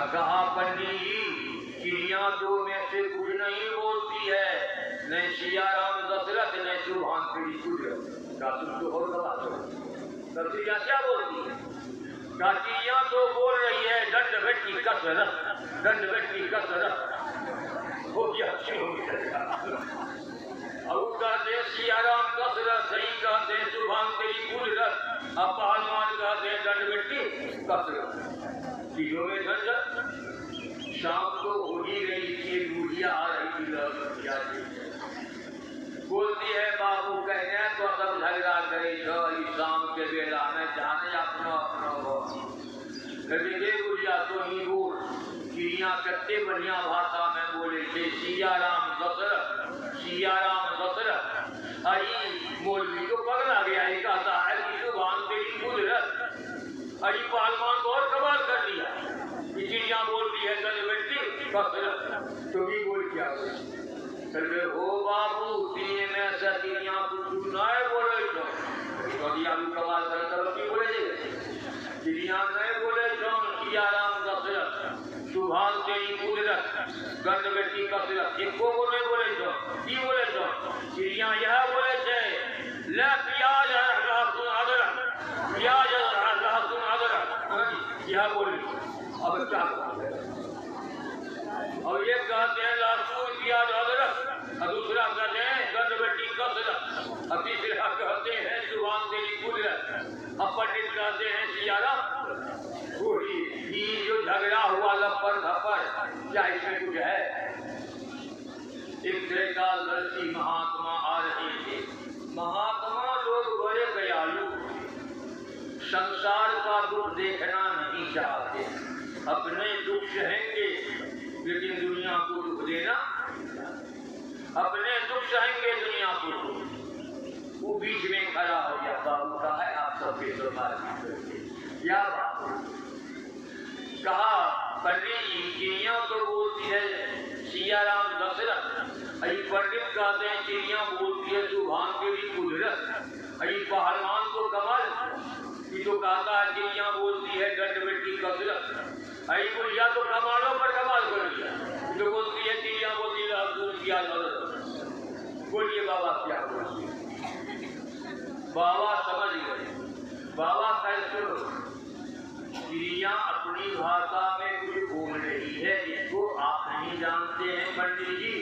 कहा पंडित जी चिड़िया दो में से कुछ नहीं बोलती है, न सिया राम दशरथ न सुभान तेरी कुदरत। का तुम तो और गवा दो, चिड़िया क्या बोलती है? का चिड़िया तो बोल रही है दंड भेट की कसरत, दंड भेट की कसरत हो गया। और कहते सिया राम दशरथ सही कहते सुभान तेरी कुदरत, अब पहलवान कहते दंड भेट की कसरत। चीजों में झंझट। शाम को हो ही रही थी, बूढ़िया आ रही थी, बोलती है बाबू कहने तो सब झगड़ा करे शाम के बेला में जाने अपना अपना कहते बुढ़िया तो ही बोल। चिड़िया कत्ते बढ़िया भाषा में बोले थे सिया राम दशरथ, सिया राम दशरथ। अरे मौलवी तो पगला गया, कहता है कि सुभान तेरी कुदरत। अरे पहलवान को और कमाल कर दिया, चिड़िया बोलती है दल बेटी कसरत, तो भी बोल क्या हो बाबू तीन में से चिड़िया कुछ नहीं बोले कमाल कर बोले चिड़िया नहीं बोले सिया राम दशरथ सुभान तेरी कुदरत गंध बेटी कसरत, इनको को नहीं बोले की बोले चिड़िया यह बोले थे ले प्याज लहसुन अदरक, प्याज लहसुन अदरक यह बोले। अब क्या और ये कहते हैं लहसुन प्याज अदरक, और दूसरा कहते हैं गंध बेटी कसरत, और तीसरा कहते हैं सुभान तेरी कुदरत, और पंडित कहते हैं सिया राम। ये जो झगड़ा हुआ लपड़ धपड़ क्या इसमें कुछ है? एक त्रेकालदर्शी महात्मा आ रहे थे। महात्मा लोग बड़े दयालु, संसार का दुख देखना नहीं चाहते, अपने दुख सहेंगे लेकिन दुनिया को दुख देना, अपने दुख सहेंगे दुनिया को दुख। वो बीच में खड़ा हो गया, बाबू का है आप सबके क्या बात? कहा पंडित जी चिड़िया तो बोलती है सिया राम दशरथ, अरे पंडित कहते हैं चिड़िया बोलती है सुभान तेरी कुदरत। अरे पहलवान को कमल कि तो कहता है चिड़िया बोलती है दंड बेटी कसरत। अरे बुढ़िया तो कमालों पर कमाल कर दिया, जो बोलती है चिड़िया बोलती है क्या बोलिए बाबा क्या बोलती है? बाबा समझ गए। बाबा कैसे चिड़िया अपनी भाषा में कुछ बोल रही है, इसको आप नहीं जानते हैं पंडित जी,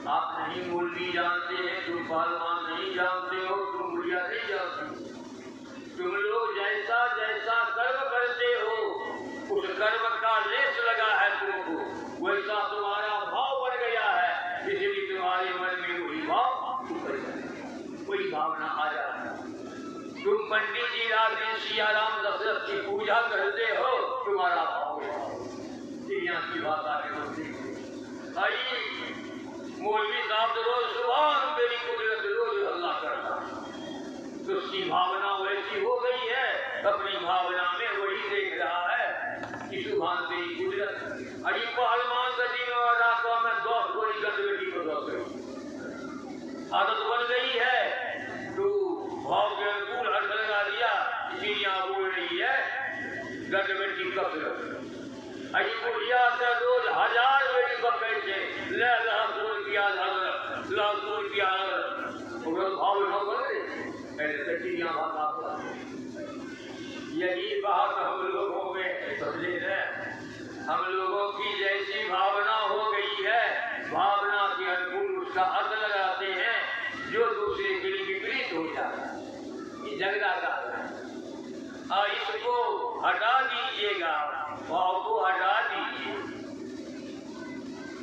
आप नहीं मौलवी जानते हैं, तुम पहलवान नहीं जानते हो, तुम बुढ़िया नहीं जानती। तुम लोग जैसा जैसा कर्म करते हो उस कर्म का लेस लगा है तुमको, वैसा तुम्हारा भाव बन गया है, इसलिए तुम्हारे मन में वही भाव वही भावना आ जाती है। तुम पंडित जी राधे सिया राम दशरथ की पूजा करते हो, तुम्हारा भाव चिड़िया की भाषा में बोलते। आई मौलवी साहब तो रोज सुभान तेरी कुदरत रोज अल्लाह करता, तो उसकी भावना वैसी हो गई है, अपनी भावना में वही देख रहा है कि सुभान तेरी कुदरत। अरे पहलवान का दिन और रातों में 10 गोली गंध बेटी को 10 आदत बन गई है, तो भाव के अनुकूल अर्थ लगा दिया। चिड़िया बोल रही है गंध बेटी कसरत। अरे बुढ़िया से रोज 1000 बेटी पकड़े थे ले लहसुन प्याज अदरक, लहसुन प्याज भाव न बने ऐसे चिड़िया भाषा। यही बात हम लोगों में समझे है, हम लोगों की जैसी भावना हो गई है, भावना के अनुकूल उसका अर्थ लगाते हैं जो दूसरे के लिए विपरीत हो जाता है। ये झगड़ा का और इसको हटा दीजिएगा, भाव को हटा दीजिए,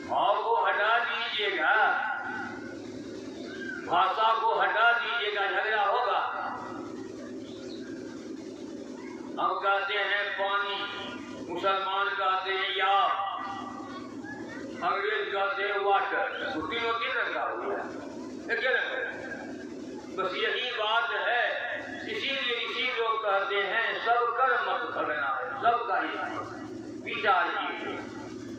भाव को हटा दीजिएगा, भाषा को हटा दीजिएगा, झगड़ा होगा। हम कहते हैं पानी, मुसलमान कहते हैं या, अंग्रेज कहते हैं वाटर, तीनों तीन रंग का हुआ है, क्या रंग? बस यही बात है। इसीलिए इसी लोग कहते हैं सब कर मत भगना है, सबका ही विचार कीजिए,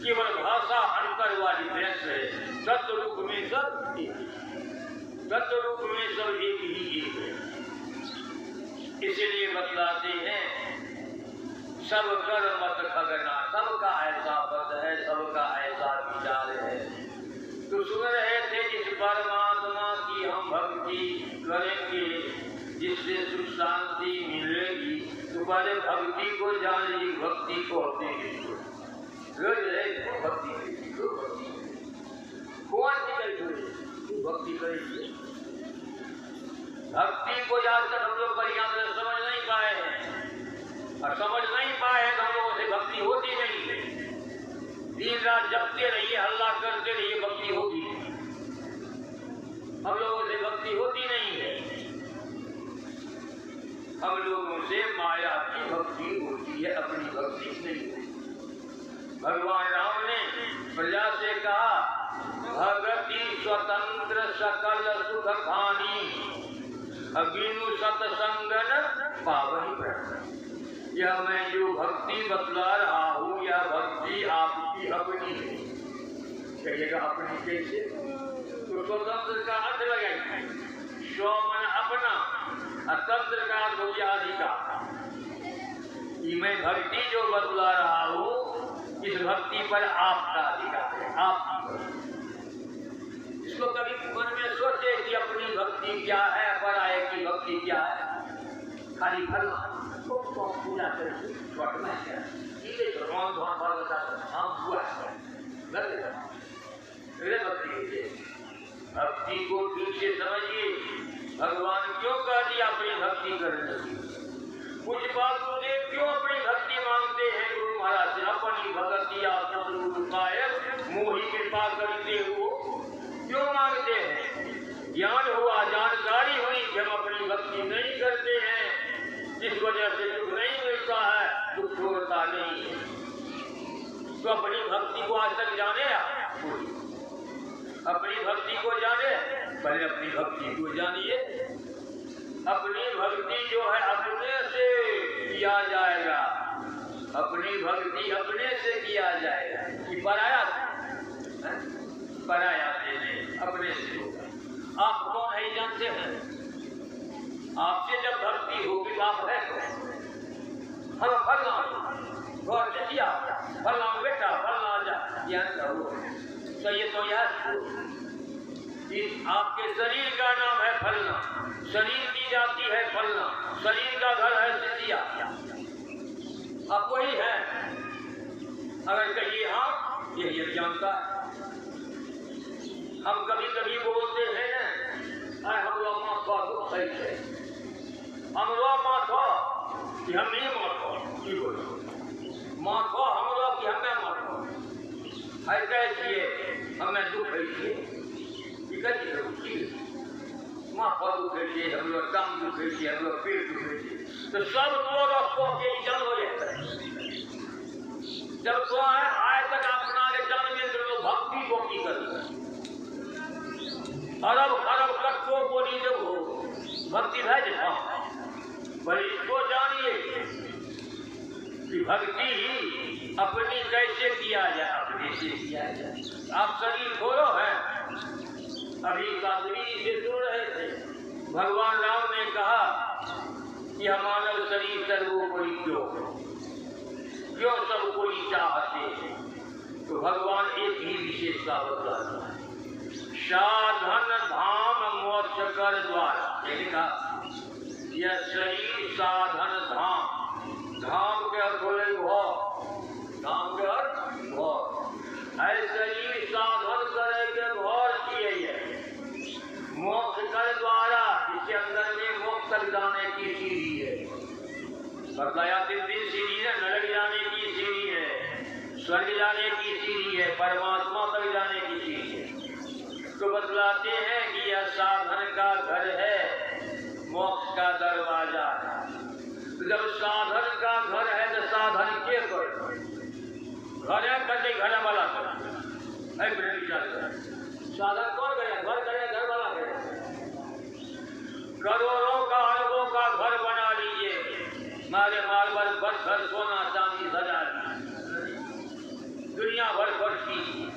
केवल भाषा अंतर वाली भेंस है, तत्व रूप में सब तत्व रूप में सब एक ही है। इसलिए बतलाते हैं सब कर मत भगना, सबका ऐसा छोड़ते रोज भक्ति कौन सी करी भक्ति करेगी? भक्ति को जाकर हम लोग बढ़िया से समझ नहीं पाए हैं, और समझ नहीं पाए हैं तो हम लोगों से भक्ति होती नहीं। दिन रात जपते रहिए, हल्ला करते रहिए, भक्ति होगी हम लोगों से भक्ति होती नहीं है। हम लोगों से माया की भक्ति होती है, अपनी भक्ति नहीं होती। भगवान राम ने प्रजा से कहा, भगति स्वतंत्र सकल सुख खानी, अगिनु सत्संगन पावनी प्रण। यह मैं जो भक्ति बतला रहा हूँ, यह भक्ति आपकी अपनी है। कहिएगा अपनी कैसे? तो स्वतंत्र का अर्थ लगाएंगे, स्व मन अपना, तंत्र का अर्थ हो गया अधिकार। मैं भक्ति जो बतला रहा हूँ, इस भक्ति पर आपका अधिकार है, आपकी। इसको कभी मन में सोचे कि अपनी भक्ति क्या है, पराये की भक्ति क्या है। खाली भगवान पूजा करके छोड़ना है, भगवान भक्ति को ठीक से समझिए। भगवान क्यों कह दिया अपनी भक्ति करने की? कुछ बात मुझे क्यों अपनी भक्ति मांगते हैं गुरु महाराज से? अपनी भक्ति आप मोही कृपा करते हो क्यों मांगते हैं? ज्ञान हुआ, जानकारी हुई कि हम अपनी भक्ति नहीं करते हैं, जिस वजह से दुख नहीं मिलता है, दुख छोड़ता नहीं है। तो अपनी भक्ति को आज तक जाने, अपनी भक्ति को जाने, पहले अपनी भक्ति को जानिए। अपनी भक्ति जो है अपने से किया जाएगा, अपनी भक्ति अपने से किया जाएगा। कि पराया पराया से नहीं, अपने से होगा। आप कौन है जानते हैं? आपसे जब भक्ति होगी आप है हम फलना घर से किया, फलना बेटा, फलना जा, ज्ञान करो। तो ये तो याद, आपके शरीर का नाम है फलना, शरीर की जाति है फलना, शरीर का घर है सिसिया। आप वही है। अगर कहिए हाँ, ये जानता है। हम कभी कभी बोलते हैं ना, हमरो माथा दुख है, हमरो माथा कि हम ही माथा, की बोलो माथा हमरो कि हमें माथा है, कैसे हमें दुख है, माथा दुख है, हम लोग कम दुख है, हम लोग पेट दुख है। तो सब लोग आपको के जन्म हो जाता है। जब तो आए तक अपना के जन्म में तो भक्ति को की करता है। अरब अरब कट्टो बोली जब हो भक्ति भेज पर इसको जानिए कि भक्ति अपनी कैसे किया जाए, अपने से किया जाए। आप शरीर खोलो है, अभी कादरी से सुन रहे थे, भगवान राम ने कहा कि मानव शरीर सर्वोपरि क्यों सब कोई चाहते हैं। तो भगवान एक ही विशेषता बतलाता है, साधन धाम मोक्ष कर द्वार। यह शरीर साधन धाम, धाम के अर्थ बोले धाम के अर्थ घर, शरीर साधन करे के घर किए मोक्ष कर द्वारा, इसके अंदर में मोक्ष तक जाने की सीढ़ी है। बतलाया 3 सीढ़ी है, नरक जाने की सीढ़ी है, स्वर्ग जाने की सीढ़ी है, परमात्मा तक जाने की सीढ़ी है। तो बतलाते हैं कि यह साधन का घर है, मोक्ष का दरवाजा है। तो जब साधन का घर है तो साधन के कर घर करके घर वाला कर साधन कौन करे? घर करे, घर वाला करे। करोड़ों का अरबों का घर बना लीजिए, मारे मार्बल पत्थर सोना चांदी सजा दुनिया भर खर्च कीजिए।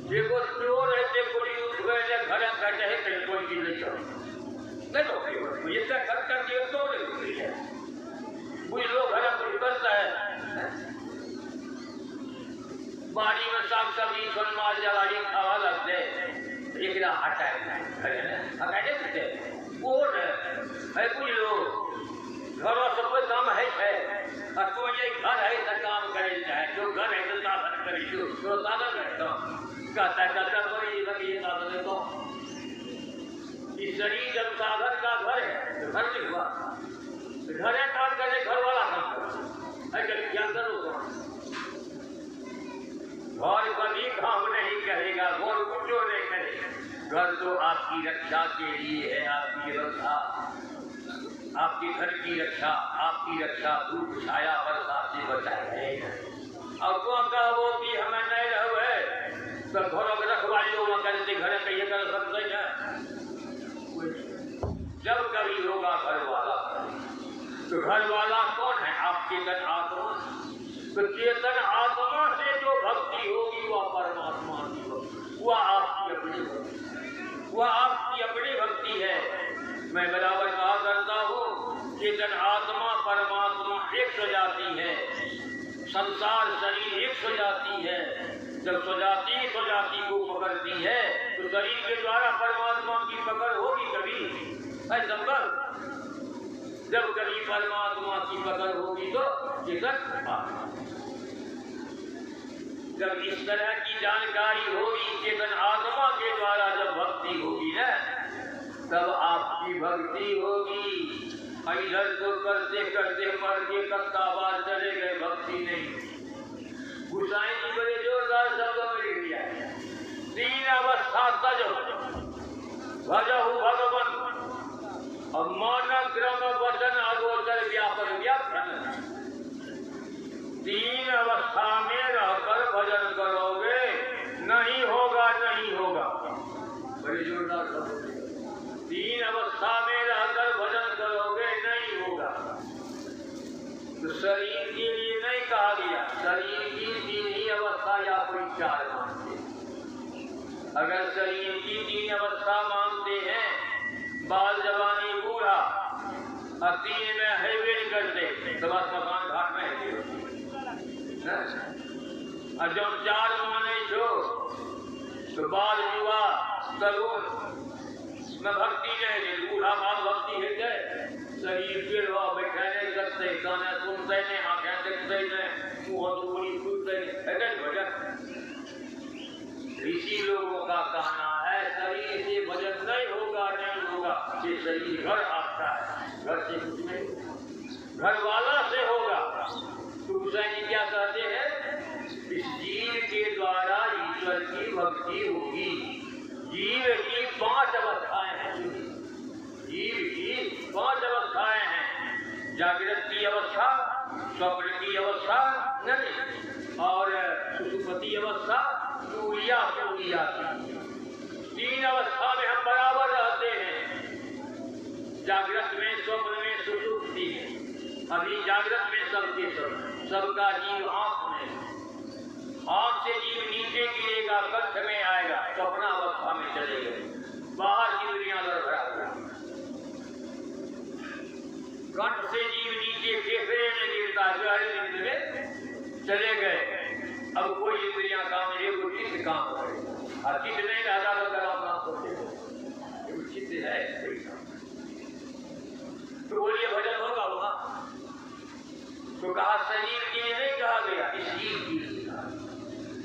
देखो चोर है, कोई उठ गए घर बैठे है, कहीं कोई चीज नहीं तो ये खर्च करके तो कोई लोग घर करता है, बाड़ी में साग सब्जी सन माल जवाड़ी खावा लगते एक हटाए कुछ लोग घरों से कोई काम है तो ये करी तो साधन करता कहता कहता बड़ी लगी साधन तो इस शरीर जब साधन का घर है तो घर नहीं हुआ, घर है काम करे, घर वाला काम करे, क्या करो घर कभी काम नहीं करेगा, घर कुछ नहीं करेगा। घर तो आपकी रक्षा के लिए है, आपकी व्यवस्था, आपके घर की रक्षा, आपकी रक्षा धूप छाया बरसात से बचाए। और तो कहो कि हमें नहीं रहे तो घरों में रखवाली लोग करते घर कहिए कर सकते हैं। जब कभी होगा घर वाला, तो घर वाला कौन है? आप चेतन आत्मा। तो चेतन आत्मा से जो भक्ति होगी वह परमात्मा की भक्ति, वह आपकी अपनी भक्ति, वह आपकी अपनी भक्ति है। मैं बराबर कहा करता हूँ चेतन आत्मा परमात्मा एक हो जाती है, संसार शरीर एक हो जाती है। जब स्वजाति को पकड़ती है तो शरीर के द्वारा परमात्मा की पकड़ होगी कभी है संभव? जब कभी परमात्मा की पकड़ होगी तो चेतन आत्मा। जब इस तरह की जानकारी होगी चेतन आत्मा के द्वारा, जब भक्ति होगी ना तब आपकी भक्ति होगी। इधर तो करते करते मर के कत्ता बार चले गए, भक्ति नहीं। गुसाई जी बड़े जोरदार शब्दों में लिख दिया, तीन अवस्था तजो भजहु भगवन और मान क्रम वचन अगोचर व्यापन व्यापन। तीन अवस्था में रहकर भजन करोगे, नहीं होगा नहीं होगा। बड़े जोरदार शब्द, तीन अवस्था में रहकर भजन करोगे नहीं होगा। तो शरीर के लिए नहीं कहा गया, शरीर की तीन ही अवस्था या कोई चार मानते। अगर शरीर की तीन अवस्था मानते हैं, बाल जवानी बूढ़ा और तीन में हैवेल करते तो बस मकान घाट में है। और जब चार माने जो तो बाल युवा तरुण में भक्ति नहीं, बूढ़ा बाल भक्ति है क्या? शरीर फिर बैठे नहीं सकते, गाने सुनते नहीं, आंखें देखते नहीं, मुँह दूरी खुलते नहीं। ऋषि लोगों का कहना है शरीर से भजन नहीं होगा नहीं होगा। ये शरीर घर आपका है, घर से कुछ नहीं, घर वाला से होगा। तो हुसैन क्या कहते हैं? इस जीव के द्वारा ईश्वर की भक्ति होगी। जीव की पांच अवस्थाएं हैं, जीव की पांच अवस्थाएं हैं, जागृत की अवस्था, स्वप्न की अवस्था और सुषुप्ति अवस्था, तुरिया की। तीन अवस्था में हम बराबर रहते हैं, जागृत में, स्वप्न में, सुषुप्ति में। अभी जागृत में सबका जीव आंख में, आंख से जीव नीचे गिरेगा, कंठ में आएगा, स्वप्न अवस्था में चले गए, बाहर इंद्रियां लड़खड़ा, कंठ से जीव नीचे फेफड़े में गिरता, गहरे नींद में चले गए। अब कोई इंद्रियां काम नहीं, वो चित्त काम करे, और चित्त नहीं रहता तो गरम काम करते, चित्त है। तो बोलिए भजन होगा वहां? तो कहा शरीर के लिए नहीं कहा गया, इस जीव की।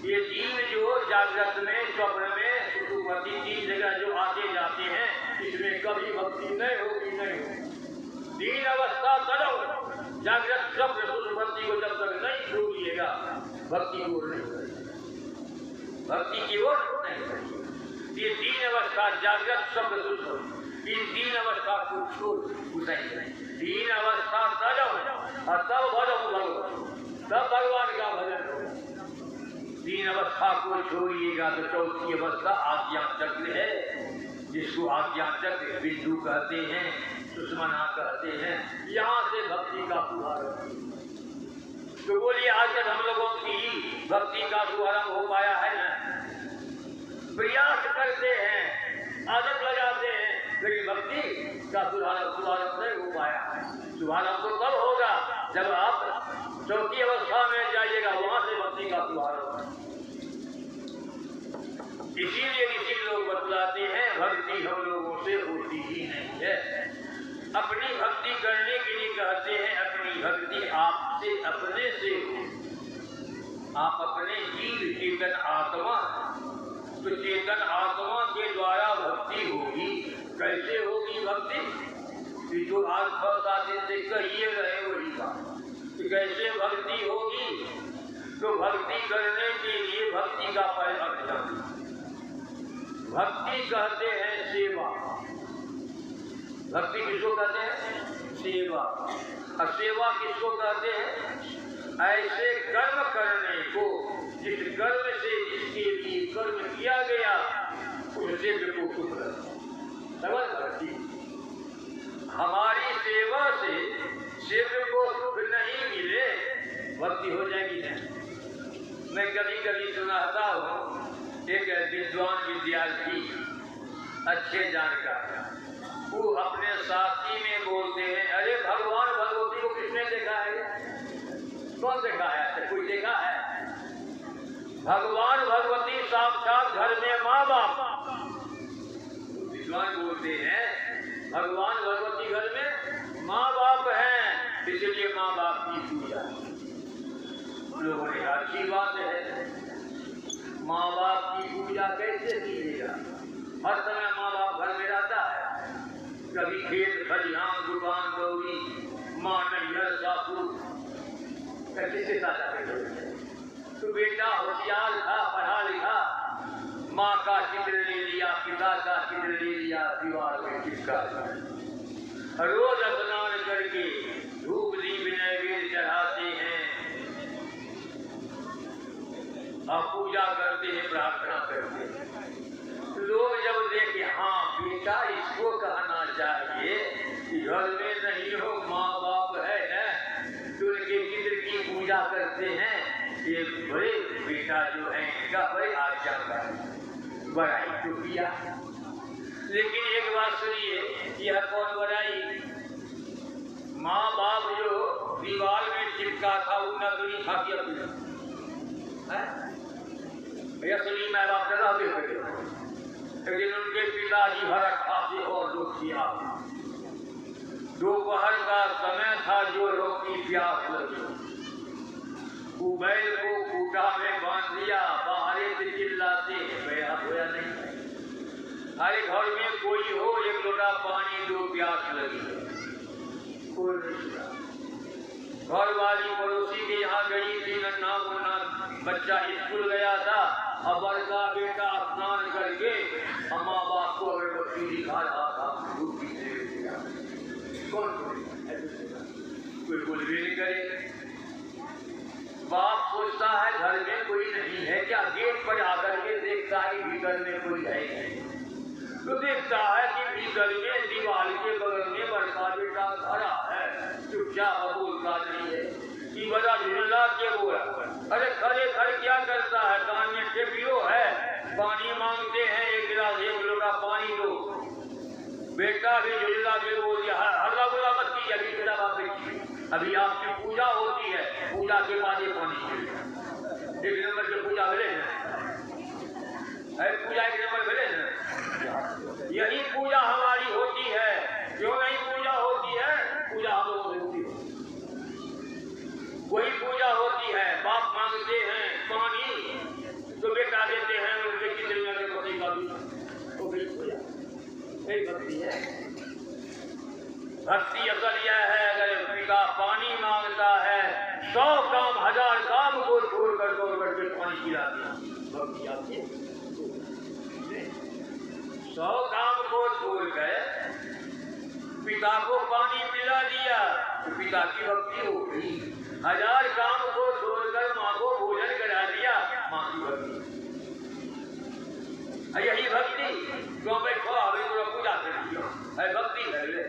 ये जीव जो जागृत में, स्वप्न में, सुषुप्ति की जगह जो आते जाते हैं, इसमें कभी भक्ति नहीं होगी नहीं होगी। तीन अवस्था करो, जागृत स्वप्न सुषुप्ति को जब तक नहीं छोड़िएगा भक्ति की ओर नहीं करेगी, भक्ति की ओर नहीं करेगी। ये तीन अवस्था जागृत स्वप्न सुषुप्ति, इन तीन अवस्था को छोड़ नहीं, तीन अवस्था करो और तब भजो, तब भगवान का भजन हो। तीन अवस्था को छोड़िएगा तो चौथी अवस्था आज्ञा चक्र है, जिसको आज्ञा चक्र बिंदु कहते हैं, सुषमना कहते हैं। यहाँ से भक्ति का शुभारंभ। तो बोलिए आज तक हम लोगों की भक्ति का शुभारंभ हो पाया है ना? प्रयास करते हैं, आदत लगाते हैं, लेकिन भक्ति का शुभारंभ नहीं हो पाया। शुभारंभ तो तब होगा जब आप चौथी अवस्था में जाइएगा, वहां से भक्ति का शुभारंभ। इसीलिए ऋषि लोग बतलाते हैं भक्ति हम लोगों से होती ही नहीं है। अपनी भक्ति करने के लिए कहते हैं, अपनी भक्ति आपसे अपने से हो। आप अपने जीव चेतन आत्मा के द्वारा भक्ति होगी। कैसे होगी भक्ति? कि जो आज दिन से कहिए रहे वही बात कि कैसे भक्ति होगी। तो भक्ति करने के लिए भक्ति का परिवर्तन, भक्ति कहते हैं सेवा। भक्ति किसको कहते हैं? सेवा। और सेवा किसको कहते हैं? ऐसे कर्म करने को जिस कर्म से जिसके लिए कर्म किया गया उससे को सुख समझ भक्ति। हमारी सेवा से शिव को सुख नहीं मिले भक्ति हो जाएगी नहीं। मैं कभी कभी सुनाता हूँ, एक विद्वान विद्यार्थी अच्छे जानकार वो अपने साथी में बोलते हैं, अरे भगवान भगवती को किसने देखा है? कौन देखा है? कोई देखा है? भगवान भगवती साक्षात घर में माँ बाप। विद्वान बोलते हैं भगवान भगवती घर में माँ बाप हैं, इसलिए माँ बाप की पूजा। लोगों ने अच्छी बात है, माँ बाप की पूजा कैसे कीजिएगा? हर समय माँ बाप घर में रहता है, कभी खेत खलिहान दुकान दौड़ी माँ नैहर सासू किसके साथ आते? तो बेटा होशियार था, पढ़ा लिखा, माँ का चित्र ले लिया, पिता का चित्र ले लिया, दीवार में चिपका दिया। रोज स्नान करके धूप दीप नैवेद्य चढ़ाते हैं और पूजा करते हैं, प्रार्थना करते हैं। लोग जब देखे हाँ बेटा इसको कहना चाहिए कि घर में नहीं हो माँ बाप है तो उनके चित्र की पूजा करते हैं, ये बड़े बेटा जो है इनका बड़े आज्ञा बड़ाई तो किया। लेकिन एक बात सुनिए, यह कौन बड़ाई? माँ बाप जो दीवार में चिपका था वो नकली था कि अपना भैया सुनिए, मैं बाप कर रहा हूँ। लेकिन उनके पिताजी भरा खाते और दुख किया। दोपहर का समय था, जो रोटी प्यास लगी, बैल को खूटा में बांध दिया, बाहर से चिल्लाते बेहद होया नहीं। अरे घर में कोई हो, एक लोटा पानी दो, प्यास लगी। कोई नहीं। घर वाली पड़ोसी के यहाँ गई थी, नन्हा मुन्ना बच्चा स्कूल गया था, अब बड़का बेटा स्नान करके माँ बाप को अगरबत्ती दिखा रहा था। कौन कोई कुछ भी नहीं करे। बाप सोचता है घर में कोई नहीं है क्या, गेट पर आकर के देखता है भीतर में कोई है नहीं, तो देखता है कि भीतर में दीवार के बगल में बड़का बेटा खड़ा है, चुपचाप बोलता नहीं है कि बड़ा झुल्ला के बोला। अरे खड़े खड़े क्या करता है? कान में टेपियो है, पानी मांगते हैं, एक गिलास एक लोटा पानी दो। बेटा भी झुल्ला के बोल दिया, हल्ला गुल्ला मत कीजिए, अभी तेरा बाप देखिए, अभी आपकी पूजा होती है, पूजा के बाद ये पानी एक नंबर की पूजा मिले ना, पूजा एक नंबर मिले ना। यही पूजा हमारी होती है। क्यों नहीं पूजा होती है? पूजा हम लोगों से होती है, वही पूजा होती है। बाप मांगते हैं पानी तो बेटा देते हैं, उनके चित्र में पति का भी तो भी पूजा यही भक्ति है। भक्ति असल यह है, अगर पिता पानी मांगता है, 100 काम 1000 काम को छोड़ करके पानी पिला दिया, भक्ति आपकी 100 काम को छोड़कर पिता को पानी पिला दिया तो पिता की भक्ति हो गई। 1000 काम को छोड़कर माँ को भोजन करा दिया, माँ की भक्ति। यही भक्ति क्यों बैठो अभी तो पूजा कर दिया है, भक्ति कर ले।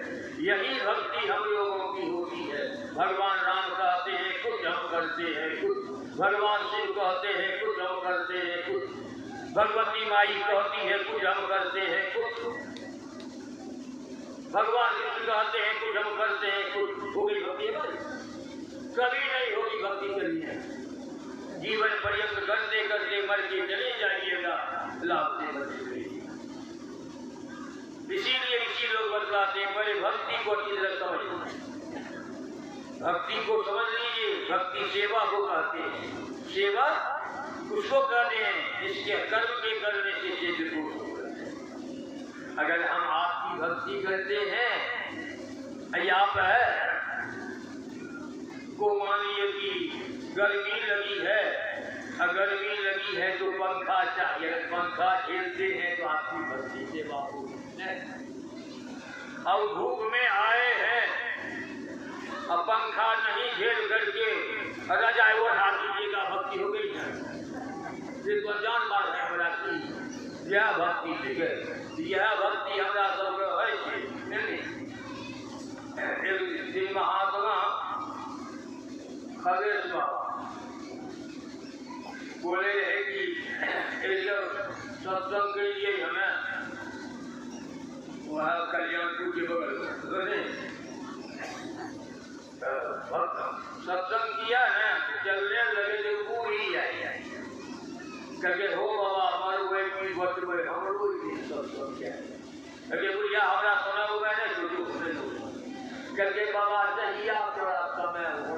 यही भक्ति हम लोगों की होती है। भगवान राम कहते हैं कुछ हम करते हैं कुछ, भगवान शिव कहते हैं कुछ हम करते हैं कुछ, भगवती माई कहती है कुछ हम करते हैं कुछ, भगवान कृष्ण कहते हैं कुछ हम करते हैं कुछ। होगी भक्ति? कभी नहीं होगी भक्ति करनी है। जीवन पर्यंत करते करते मर के चले जाइएगा, लाभ से बचेंगे। इसीलिए ऋषि लोग बतलाते हैं पहले भक्ति को अच्छी तरह समझ, भक्ति को समझ लीजिए। भक्ति सेवा को कहते हैं। सेवा उसको कहते हैं जिसके कर्म के करने से चित्त दूर हो गए। अगर हम आपकी भक्ति करते हैं, आप है को मानिए कि गर्मी लगी है, गर्मी लगी है तो पंखा चाहिए, पंखा झेलते हैं तो आपकी भक्ति से बाबू। अब धूप में आए हैं, अब पंखा नहीं झेल करके राजा वो हाथ दीजिएगा, भक्ति हो गई है। ये तो जान बात है हमारा की यह भक्ति है, यह भक्ति हमारा सब है। एक दिन महात्मा खगेश बाबा बोले है कि सत्संग के लिए हमें वहाँ कल्याणपुर के बगल सत्संग किया है, चलने लगे तो पूरी आई करके हो बाबा हमारे वही की वक्त में हमारे वही सत्संग क्या है बुढ़िया हमारा सुना हुआ है ना जो करके बाबा चाहिए थोड़ा समय हो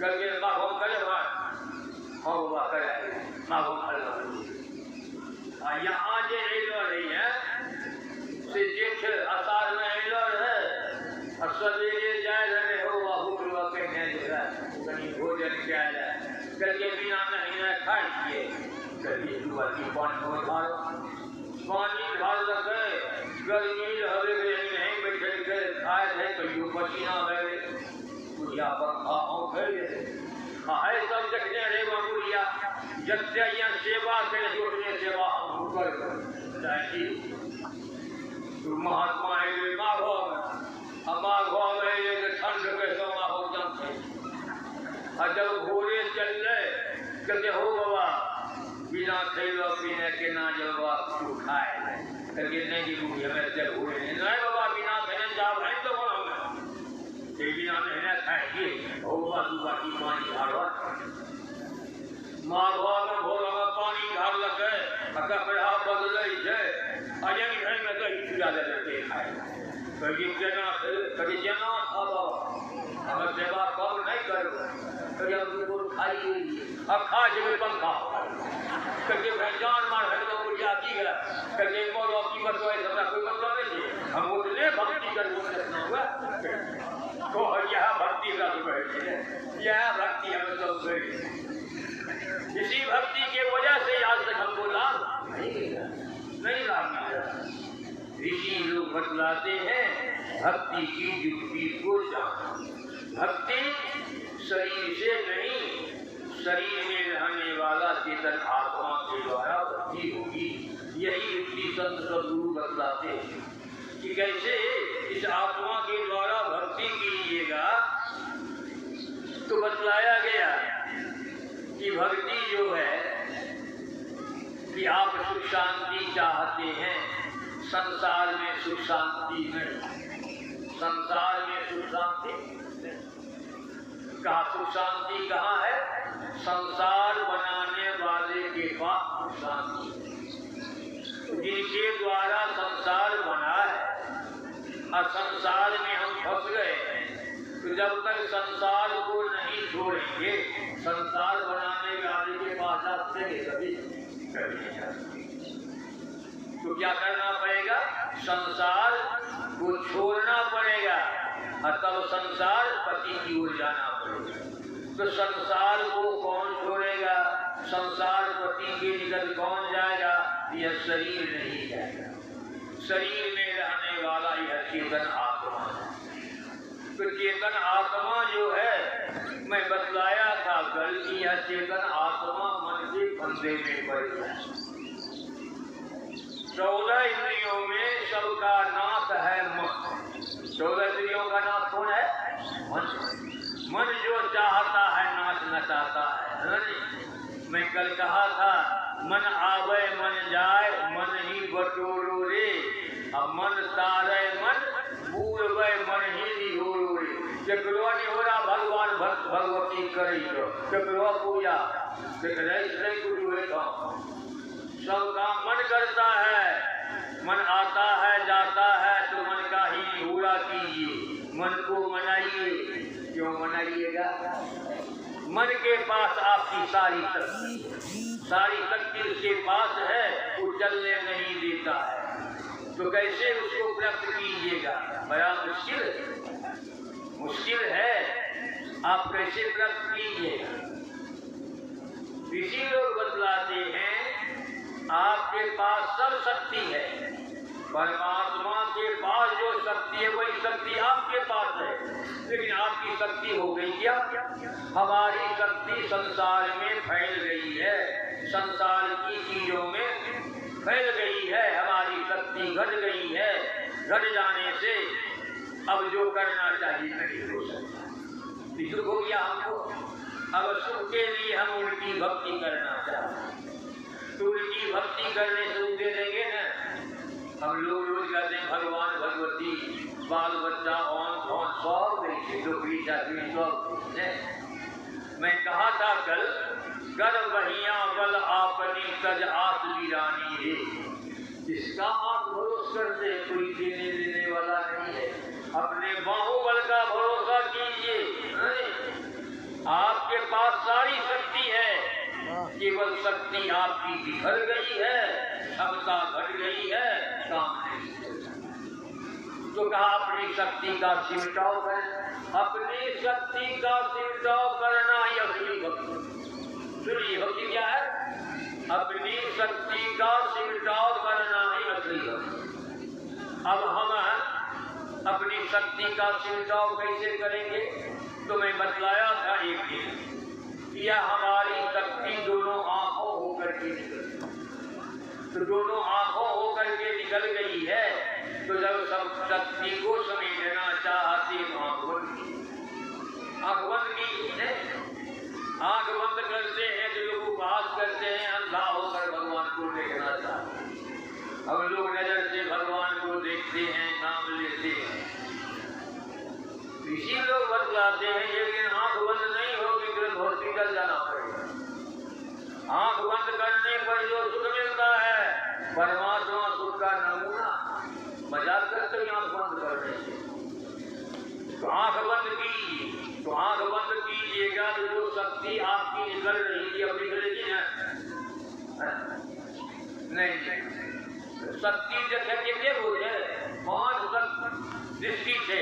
करके माघों करे हाँ बाबा करे माघों यहाँ जे एलो रही है से जेठ आषाढ़ में एलो है और सवेरे जाए रहे हो बाबू कहने जो है कहीं भोजन किया जाए करके बिना नहीं खाइए करके दुआ की पानी ढाल रखे गर्मी हवे नहीं बैठे के खाए थे कहियो पसीना बहे बुढ़िया पंखा खाए सब देखने रे बुढ़िया जब यहाँ सेवा करे जोड़ने सेवा कर महात्मा माघो माघो में ठंड के समा हो जाते और जब घोड़े चल रहे कहते हो बाबा बिना खेलो पीने के ना जलवा तू खाए करके नहीं कि हमें जब हुए नहीं बाबा बिना खेने जाओ है तो बिना मेहनत खाएंगे भोगा दुआ की पानी ढालवा मारवा में भोगा में पानी ढाल लगे कपड़ा बदल है अजन घर में दही चुरा लेते खाए कभी जना कभी जना खा हमें सेवा कम नहीं करो कभी हम खाइए अब खा जब पंखा करके जान मार है तो मुझे आती है करके मोर की बतवाए सबका कोई मतलब नहीं है हम उतने भक्ति कर वो करना हुआ तो यह भक्ति का है यह भक्ति हमें सब इसी भक्ति के वजह से आज तक हमको लाभ नहीं लाभ मिला। ऋषि लोग बतलाते हैं भक्ति की युक्ति को भक्ति शरीर से नहीं शरीर में रहने वाला चेतन आत्मा के द्वारा भक्ति होगी। यही युक्ति संत सदगुरु बतलाते हैं कि कैसे इस आत्मा के द्वारा भक्ति कीजिएगा। तो बतलाया गया कि भक्ति जो है कि आप सुख शांति चाहते हैं, संसार में सुख शांति नहीं, संसार में सुख शांति कहाँ सुख शांति कहाँ है? संसार बनाने वाले के पास सुख शांति, जिनके द्वारा संसार बना है और संसार में हम फंस गए हैं। तो जब तक संसार को नहीं छोड़ेंगे, संसार बनाने वाले के पास आप चले कभी तो क्या करना पड़ेगा? संसार को छोड़ना पड़ेगा और तब संसार पति की ओर जाना पड़ेगा। तो संसार को कौन छोड़ेगा? संसार पति के निकल कौन जाएगा? यह शरीर नहीं जाएगा। शरीर में रहने वाला यह चेतन आत्मा है। तो चेतन आत्मा जो है, मैं बतलाया था कल कि यह चेतन आत्मा मन के फंदे में पड़ जाए। 14 इंद्रियों में सबका नाथ है मन। 14 इंद्रियों का नाथ कौन है? मन। मन जो चाहता है नाच नचाता है। मैं कल कहा था मन आवे मन जाए मन ही बटोरो रे, अब मन तारे मन भूलवे मन ही निहोरो रे। केकरो नहीं हो रहा भगवान भगवती करी तो केकरो पूजा सबका मन करता है, मन आता है जाता है तो मन का ही निहोरा कीजिए, मन को मनाइए। क्यों मनाइएगा? मन के पास आपकी सारी शक्ति उसके पास है, वो चलने नहीं देता है। तो कैसे उसको प्राप्त कीजिएगा? बड़ा मुश्किल है। आप कैसे प्राप्त कीजिएगा? इसी लोग बतलाते हैं आपके पास सब शक्ति है, परमात्मा के पास जो शक्ति है वही शक्ति आपके पास है, लेकिन आपकी शक्ति हो गई क्या? हमारी शक्ति संसार में फैल गई है, संसार की चीजों में फैल गई है, हमारी शक्ति घट गई है। घट जाने से अब जो करना चाहिए नहीं हो सकता। दुख हो गया हमको, अब सुख के लिए हम उनकी भक्ति करना चाहते, तो उनकी भक्ति करने से दे देंगे ना। हम लोग रोज कहते हैं भगवान भगवती, बाल बच्चा और सब मैं कहा था कल, कर बहिया बल आपनी तज आस वीरानी है। इसका आप भरोसा करते, कोई देने वाला नहीं है। अपने बाहुबल का भरोसा कीजिए। आपके पास सारी शक्ति है, केवल शक्ति आपकी बिखर गई है, क्षमता घट गई है, काम नहीं। तो कहा अपनी शक्ति का सिमटाव करें। अपनी शक्ति का सिमटाव करना ही असली भक्ति। सुनिए, भक्ति क्या है? अपनी शक्ति का सिमटाव करना ही असली भक्ति। अब हम अपनी शक्ति का सिमटाव कैसे करेंगे? तो मैं बतलाया था एक दिन, यह हमारी शक्ति दोनों आंखों होकर के निकल, तो दोनों आंखों होकर के निकल गई है। तो जब सब शक्ति को समेटना चाहते आंख बंद की आंख बंद करते हैं, जो लोग उपवास करते हैं, अंधा होकर भगवान को देखना चाहते हैं। हम लोग नजर से भगवान को देखते हैं, नाम लेते हैं। इसी लोग बतलाते हैं, लेकिन आंख बंद नहीं होगी तो हॉस्पिटल जाना पड़ेगा। आंख बंद करने पर जो सुख मिलता है, परमात्मा सुख का नमूना, मजाक करते हैं आंख बंद करने से। तो आंख बंद कीजिए, तो आंख बंद कीजिएगा तो जो शक्ति आपकी निकल रही थी अब निकलेगी ना? नहीं, शक्ति कितने बोलते हैं? 5 दृष्टि से,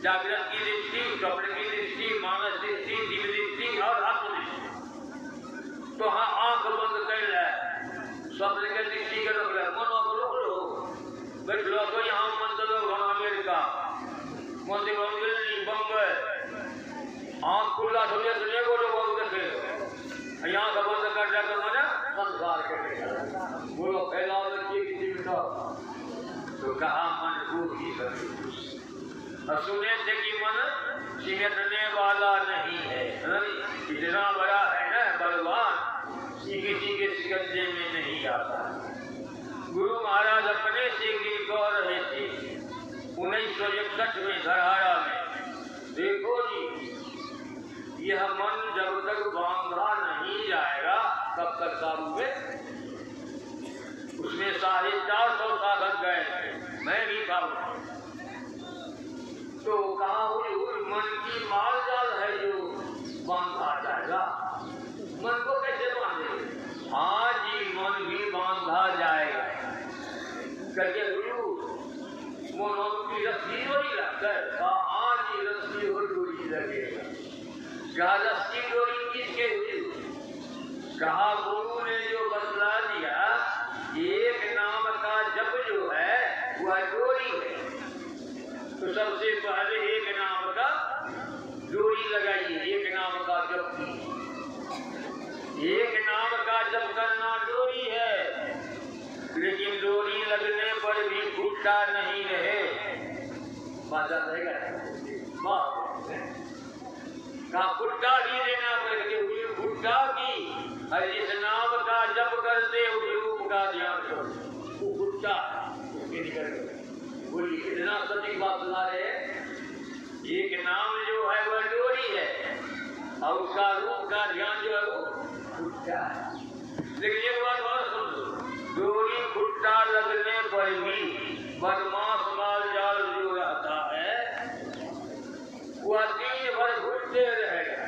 जागृत की दृष्टि, स्वप्न की दृष्टि, मानस दृष्टि, दिव्य दृष्टि और आत्मदृष्टि। तो हाँ, आंख बंद कर रहा है, स्वप्न की दृष्टि का रोक लो, बैठ लो। तो यहाँ मंदिर अमेरिका मंदिर बम्बई, आंख खुला सुनिए सुनिए बोलो बहुत देखे, यहाँ का बंद कर जाकर मना संसार के बोलो फैलाओ किसी भी। तो कहा मन को ही सुने थे कि मन सिमटने वाला नहीं है, इतना बड़ा है ना बलवान, किसी के सिकंजे में नहीं आता। गुरु महाराज अपने से गिर गौ रहे थे 1961 में धरहारा में। देखो जी, यह मन जब तक बांधा नहीं जाएगा तब तक काबू में। उसमें 450 साधक गए थे, मैं भी था। तो कहा हुई मन की माल जाल है जो बांधा जाएगा। मन को कैसे बांधेंगे? हाँ जी, मन भी बांधा जाएगा। करके गुरु मोनों की रस्सी डोरी लगकर, हाँ जी रस्सी और डोरी लगेगा। कहा रस्सी डोरी किसके हुई? कहा गुरु ने जो बतला दिया, एक नाम का जप जो है वह डोरी है। तो सबसे पहले एक नाम का डोरी लगाइए, एक नाम का जप की। एक नाम का जप करना डोरी है, लेकिन डोरी लगने पर भी फूटा नहीं रहे। बाजा रहेगा का फुट्टा भी देना पड़ेगा, फुट्टा की और इस नाम का जप करते उस रूप का ध्यान करो, वो फुट्टा बोली। इतना सटीक बात सुना रहे हैं। एक नाम जो है वह डोरी है और उसका रूप का ध्यान जो है वो फुट्टा है। लेकिन एक बात और सुन लो, डोरी फुट्टा लगने पर भी बदमाश माल जाल जो रहता है वह दिन भर घूमते रहेगा।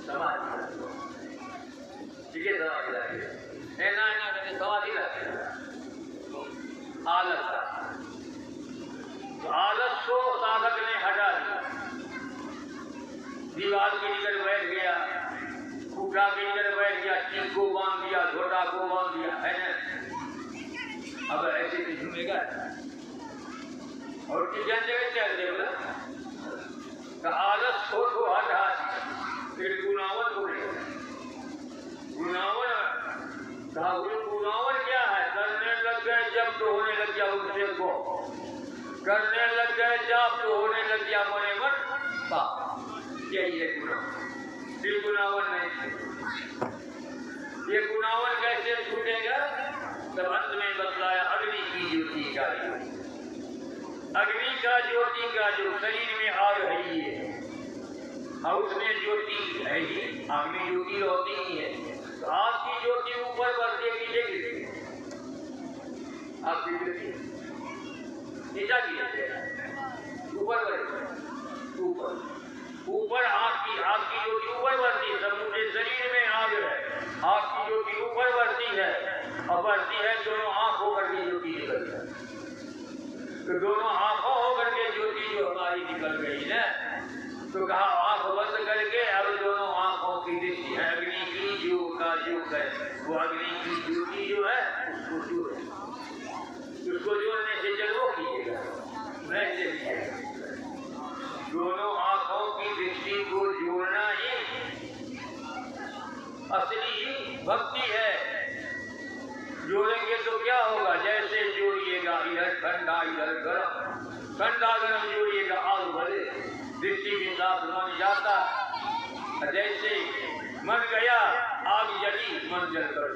समाधि ठीक है समाधि लागे ऐना ऐना करके समाधि लागे आलस का तो आलस को साधक ने हटा दिया दीवार के निकट बैठ गया खूटा के निकट बैठ गया चीज को बांध दिया झोटा को बांध दिया है ना अब ऐसे तो झूमेगा और किस जगह चल दे बोला तो आलस को हटा फिर गुनावन बोले गुनावन कहा गुनावन क्या है करने लग गए जब तो होने लग गया उनसे को करने लग गए जब तो होने लग गया मरे मन पाप यही है गुनावन फिर गुनावन नहीं ये गुनावन कैसे छूटेगा तब अंत में बतलाया अग्नि की ज्योति का अग्नि का ज्योति का जो शरीर में आग है ये और उसमें ज्योति है ही आग में ज्योति होती ही है तो आग की ज्योति ऊपर बढ़ती है नीचे गिरती आपकी ज्योति नीचा गिरती ऊपर बढ़ती ऊपर ऊपर आग की ज्योति ऊपर बढ़ती है समूचे शरीर में आग है आग की ज्योति ऊपर बढ़ती है और बढ़ती है दोनों आंख होकर के ज्योति निकल है तो दोनों आंखों होकर के ज्योति जो हमारी निकल गई ना तो कहा आंख बंद करके अब दोनों आंखों की दृष्टि है अग्नि की जो का जो है वो अग्नि की ज्योति जो है उसको जोड़े उसको जोड़ने से जरूर कीजिएगा वैसे दोनों आंखों की दृष्टि को जोड़ना ही असली भक्ति है जोड़ेंगे तो क्या होगा जैसे जोड़िएगा इधर ठंडा इधर गर्म ठंडा गर्म जोड़िएगा आग भले दृष्टि के साथ मन जाता जैसे मन गया आग जली मन जल कर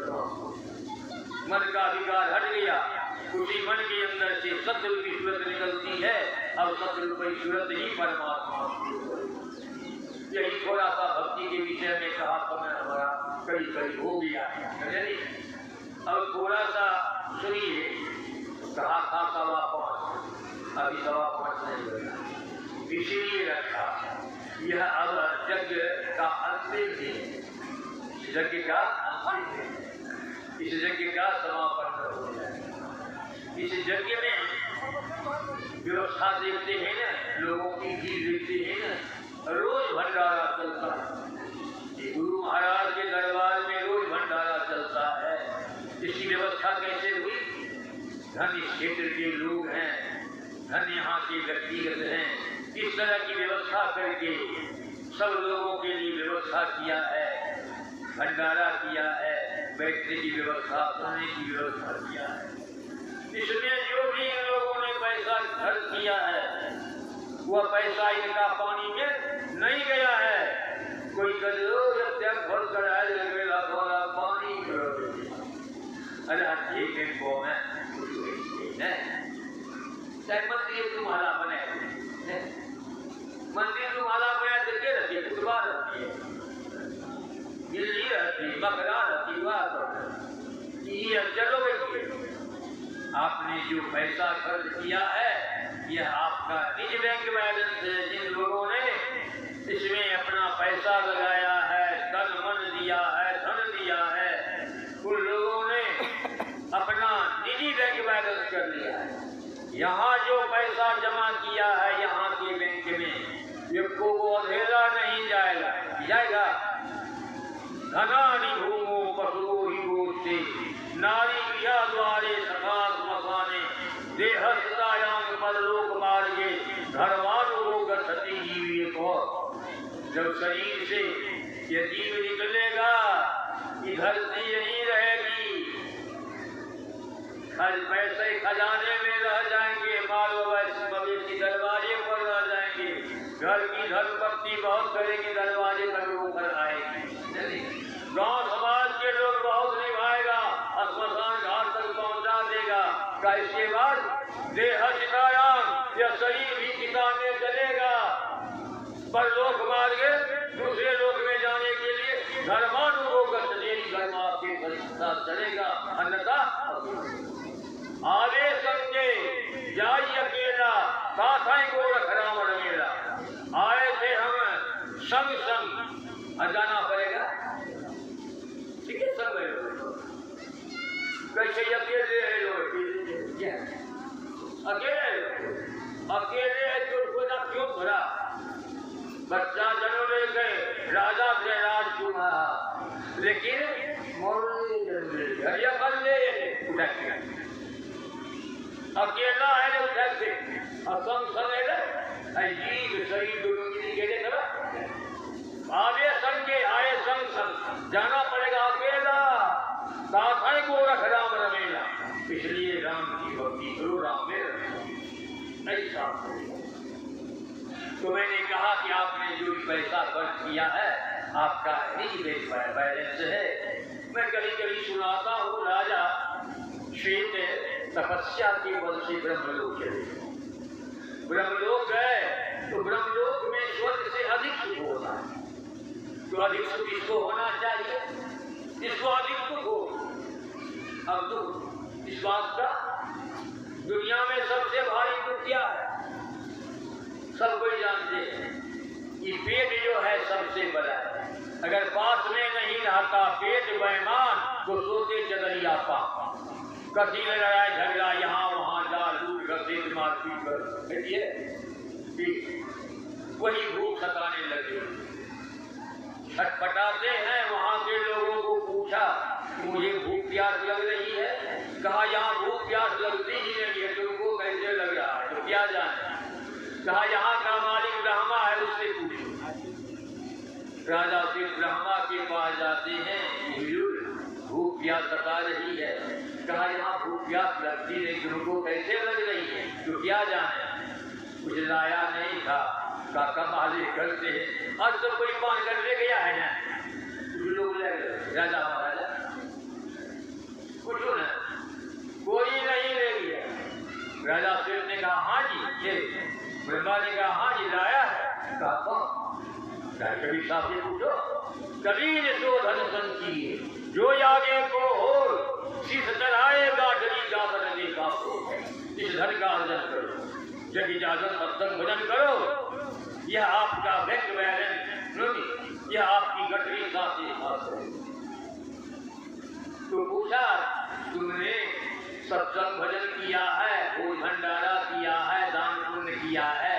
मन का विकार हट गया उसी मन के अंदर से सत्य की सूरत निकलती है अब सत्य की सूरत ही परमात्मा यही थोड़ा सा भक्ति के विषय में कहा समय हमारा करीब करीब हो गया है अब थोड़ा सा सुनिए कहा था 5:15 अभी 5:15 नहीं बना इसीलिए रखा यह अब यज्ञ का अंतिम दिन यज्ञ का अंतिम दिन इस यज्ञ का समापन हो जाए इस यज्ञ में व्यवस्था देखते हैं ना लोगों की भीड़ देखते हैं ना रोज भंडारा चलता है गुरु महाराज के दरबार में रोज भंडारा चलता है इसकी व्यवस्था कैसे हुई धन इस क्षेत्र के लोग हैं धन यहाँ के व्यक्तिगत हैं इस तरह की व्यवस्था करके सब लोगों के लिए व्यवस्था किया है भंडारा किया है बैठने की व्यवस्था सोने की व्यवस्था किया है इसमें जो भी इन लोगों ने पैसा खर्च किया है वह पैसा इनका पानी में नहीं गया है कोई खर्च कराया पानी अरे ठीक है वो मैं चाहे मंदिर तुम्हारा बने मंदिर तुम्हारा बना देते रहती है खुतबा रहती है गिल्ली रहती बकरा रहती बात ये चलो आपने जो पैसा खर्च किया है यह आपका निज बैंक बैलेंस है जिन लोगों ने इसमें अपना पैसा लगाया है तन मन दिया है धन दिया है उन लोगों ने अपना निजी बैंक बैलेंस कर लिया है यहाँ जो पैसा जमा किया है यहाँ के बैंक में ये को अंधेरा नहीं जाएगा धनानि भूमो पशुओ ही गोष्ठे नारी गृह द्वारे सखा स्मशाने देहस्तायाम परलोक मार्गे धर्मानुगति जीविए को जब शरीर से ये जीव निकलेगा ये धरती यहीं रहेगी पैसे खजाने में रह जाएंगे माल मवेशी दरवाजे पर रह जाएंगे घर की धर्मपत्नी बहुत करेगी दरवाजे पर होकर आएगी गांव समाज के लोग बहुत निभाएगा स्मशान घाट तक पहुंचा देगा का इसके बाद देह चितायाम या शरीर भी चिता में चलेगा पर लोक मार्ग दूसरे लोक में जाने के लिए धर्मानुगत धर्म आपके साथ चलेगा अन्यथा आवे समझे जाई अकेला काथाई को रख रावण मेरा आए थे हम संग संग संग जाना पड़ेगा। ठीक है, सब कैसे अकेले है लोग, अकेले है तो उसको क्यों भरा? बच्चा जन्म ले गए, राजा से राज चुना, लेकिन अकेला है असंग अजीब शरीर आगे संग के आए संग जाना पड़ेगा अकेला। साथ को रख राम रमेला, इसलिए राम की भक्ति करो, राम में ऐसा। तो मैंने कहा कि आपने जो पैसा खर्च किया है आपका नहीं बैलेंस है। मैं कभी कभी सुनाता हूँ, राजा श्वेत तपस्या के बल से ब्रह्मलोक चले। ब्रह्मलोक गए तो ब्रह्मलोक में स्वर्ग से अधिक सुख होता है। तो अधिक सुख किसको होना चाहिए? जिसको अधिक सुख हो। अब दुख इस बात का, दुनिया में सबसे भारी दुख क्या है? सब कोई जानते हैं कि पेट जो है सबसे बड़ा है। अगर पास में नहीं रहता पेट बेईमान तो सोते चदरिया पा, कभी लड़ाई झगड़ा यहाँ वहाँ जा लूट घसीट मारपीट कर वही भूख सताने लगे। छटपटाते हैं। वहाँ के लोगों को पूछा मुझे भूख प्यास लग रही है, कहा यहाँ भूख प्यास लगती ही नहीं है, तुमको कैसे लग रहा है तो क्या जाने। कहा यहाँ का मालिक ब्रह्मा है, उससे पूछो। राजा फिर ब्रह्मा के पास जाते हैं, भूख प्यास सता रही है। कहा यहाँ भूख प्यास लगती नहीं, तुमको कैसे लग रही है तो क्या जाने। कुछ लाया नहीं था, काका मालिक करते हैं। आज तो कोई मान कर ले गया है ना, कुछ लोग ले गए राजा महाराजा, कुछ न कोई नहीं ले गया। राजा फिर ने कहा हाँ जी, ये ब्रह्मा ने कहा हाँ जी लाया है। कहा कौन? कभी साहब से पूछो। कभी ने शोधन संकीय जो आगे को हो, शीश चढ़ाएगा गली का बदले का हो। इस धन का अर्जन करो, जग इजाजत सत्संग भजन करो। यह आपका बैंक बैलेंस, यह आपकी गठरी साथी। तो पूछा तुमने सत्संग भजन किया है, वो भंडारा किया है, दान पुण्य किया है?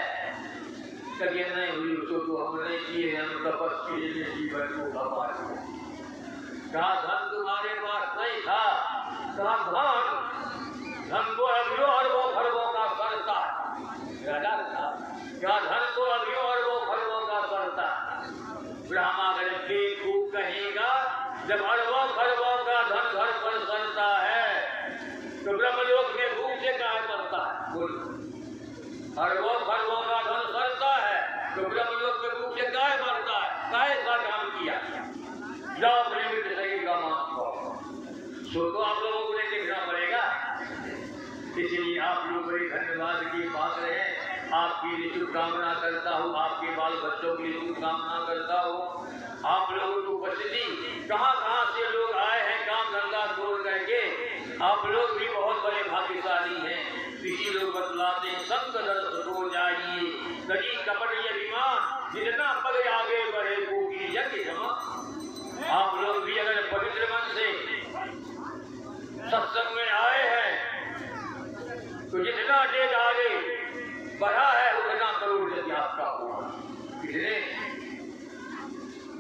कभी नहीं हुई तो हम नहीं किए, हम तपस के लिए जीवन को खपा। कहा धन तुम्हारे पास नहीं था? कहा धन तो अभियो अरबों खरबों का करता है। राजा था क्या? धन तो अभियो अरबों खरबों का करता है। ब्रह्मा अगर खूब कहेगा, जब अरबों खरबों का धन घर पर करता है तो ब्रह्मलोक में भूख से कहा करता है? बोलो, अरबों खरबों का धन करता है तो ब्रह्मलोक में भूख से गाय मरता है? कैसा काम किया? जाओ अपने मित्र शरीर का मांस खाओ। सो तो आप लोगों को नहीं देखना पड़ेगा। इसलिए आप लोग बड़ी धन्यवाद की बात रहे। आपकी लिए शुभकामना करता हूँ, आपके बाल बच्चों की शुभकामना करता हूँ। आप लोगों की उपस्थिति, कहाँ कहाँ से लोग आए हैं काम धंधा छोड़ करके। आप लोग भी बहुत बड़े भाग्यशाली हैं। किसी लोग बतलाते हैं संत दर्श हो जाइए, गली कपट ये विमान, जितना पग आगे बढ़े वो की यज्ञ जमा। आप लोग भी अगर पवित्र मन से सत्संग में आए हैं तो जितना डेग आगे बढ़ा है उतना करोड़ यदि आपका होगा। इसलिए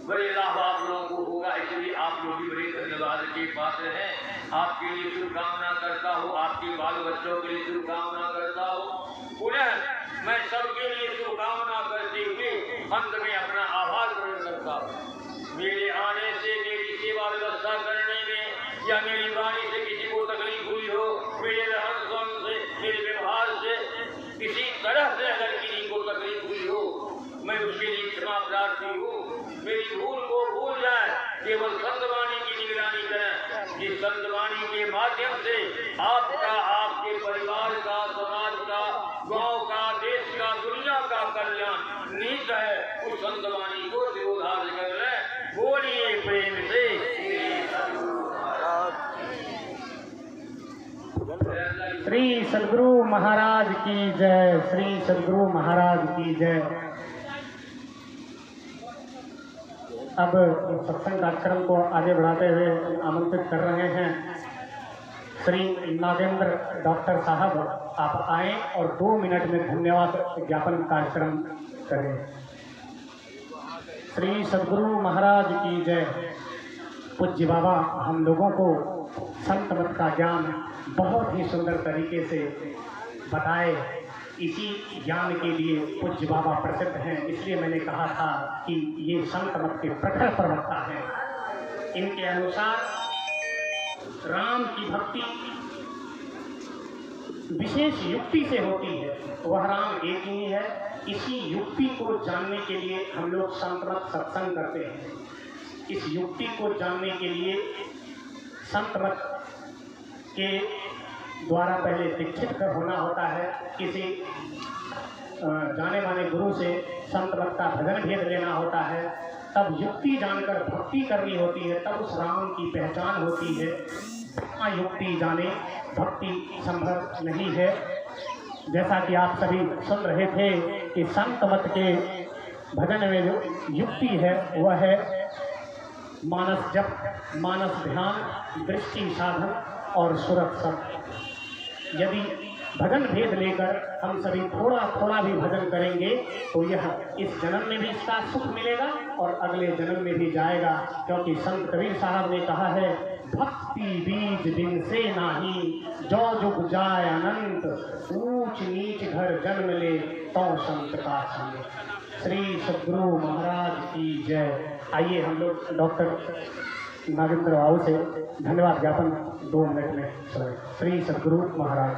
बड़े लाभ आप लोगों को होगा। इसलिए आप लोग भी बड़े धन्यवाद के पात्र हैं। आपके लिए शुभकामना करता हूँ, आपके बाल बच्चों के लिए शुभकामना करता हूँ। पुनः मैं सबके लिए शुभकामना करते हुए अंत में अपना आभार प्रकट करता हूँ। मेरे आने से, मेरी सेवा व्यवस्था करने में या मेरी वाणी से किसी को तकलीफ हुई हो, मेरे रहन सहन से, मेरे व्यवहार से किसी तरह से अगर किसी को तकलीफ हुई हो, मैं उसके लिए क्षमा प्रार्थी हूँ। मेरी भूल को भूल जाए, केवल संतवाणी की निगरानी करें। जिस संतवाणी के माध्यम से आपका, आपके परिवार का, समाज का, गांव का, देश का, दुनिया का कल्याण नीत है, उस संतवाणी को शिरोधार्य कर ले। बोलिए प्रेम से श्री सद्गुरु महाराज की जय, श्री सद्गुरु महाराज की जय। अब सत्संग कार्यक्रम को आगे बढ़ाते हुए आमंत्रित कर रहे हैं श्री नागेंद्र डॉक्टर साहब, आप आए और 2 मिनट में धन्यवाद ज्ञापन कार्यक्रम करें। श्री सद्गुरु महाराज की जय। पूज्य बाबा हम लोगों को संत मत का ज्ञान बहुत ही सुंदर तरीके से बताए। इसी ज्ञान के लिए पूज्य बाबा प्रसिद्ध हैं, इसलिए मैंने कहा था कि ये संत मत के प्रखर प्रवक्ता हैं। इनके अनुसार राम की भक्ति विशेष युक्ति से होती है, वह राम एक ही है। इसी युक्ति को जानने के लिए हम लोग संत मत सत्संग करते हैं। इस युक्ति को जानने के लिए संत मत के द्वारा पहले दीक्षित कर होना होता है। किसी जाने माने गुरु से संत मत का भजन भेद लेना होता है, तब युक्ति जानकर भक्ति करनी होती है, तब उस राम की पहचान होती है। युक्ति जाने भक्ति संभव नहीं है। जैसा कि आप सभी सुन रहे थे कि संत मत के भजन में जो युक्ति है वह है मानस जप, मानस ध्यान, दृष्टि साधन और सुरत सब। यदि भजन भेद लेकर हम सभी थोड़ा थोड़ा भी भजन करेंगे तो यह इस जन्म में भी इसका सुख मिलेगा और अगले जन्म में भी जाएगा, क्योंकि संत कबीर साहब ने कहा है भक्ति बीज बिन से नाही, जो जुग जाए अनंत, ऊंच नीच घर जन्म ले तो संत का संग। श्री सद्गुरु महाराज की जय। आइए हम लोग डॉक्टर नागेंद्र बाबू से धन्यवाद ज्ञापन 2 मिनट में सुने। श्री सद्गुरु महाराज।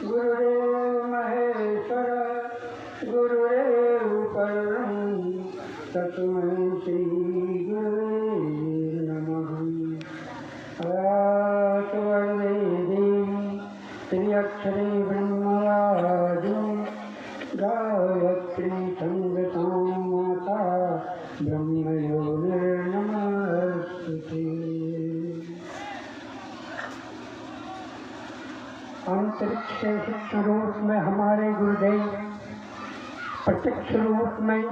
गुरुदेव महेश्वर गुरुदेव परम तस्मै श्री गुरुवे नमः। आयातवरदे देवी श्री अक्षरे ब्रह्मवादिनी गायत्री छन्दसां माता ब्रह्मयोनिर्नमस्तुते। अंतरिक्ष के सूक्ष्म रूप में हमारे गुरुदेव, प्रत्यक्ष रूप में